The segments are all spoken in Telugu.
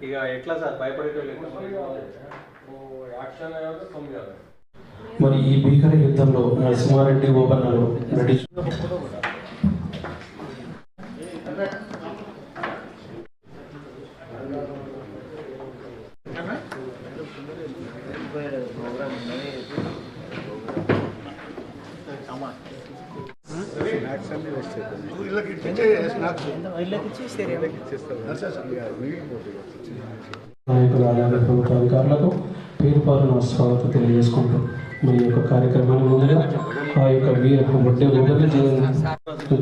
ఇక ఎట్లా సార్ భయపడేటోళ్ళు మరి ఈ భీకర యుద్ధంలో నరసింహారెడ్డి ఓపెనర్లు బ్రిటిష్ నాయకులు అలాగే ప్రభుత్వ అధికారులకు పేరుపాలన స్వాగతం తెలియజేసుకుంటూ మరి యొక్క కార్యక్రమాన్ని ముందుగా ఆ యొక్క వడ్డే ఓపెన్లు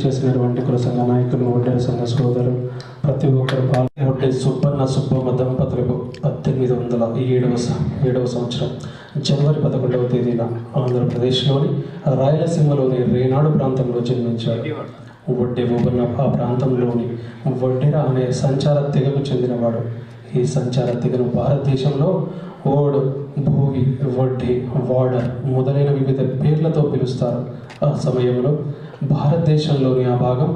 చేసినటువంటి కుల సంఘ నాయకులు వడ్డేర సంఘ సోదరులు ప్రతి ఒక్కరు వడ్డే సుబ్బన్న సుబ్బమ్మ దంపతులకు 1807వ సంవత్సరం జనవరి 11వ తేదీన ఆంధ్రప్రదేశ్లోని రాయలసీమలోని రేనాడు ప్రాంతంలో జన్మించాడు. వడ్డే ఓబన్న ఆ ప్రాంతంలోని వడ్డెర అనే సంచార తెగకు చెందినవాడు. ఈ సంచార తెగను భారతదేశంలో ఓడ్, భూవి, వడ్డే, వాడర్ మొదలైన వివిధ పేర్లతో పిలుస్తారు. ఆ సమయంలో భారతదేశంలోని ఆ భాగం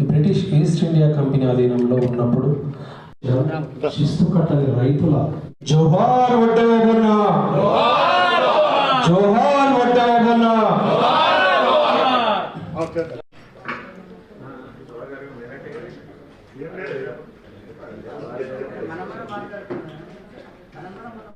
బ్రిటిష్ ఈస్ట్ ఇండియా కంపెనీ అధీనంలో ఉన్నప్పుడు శిస్తు కట్టని రైతుల జోహార్ వడ్డే ఓబన్న, జోహార్ వడ్డే ఓబన్న. Yeah.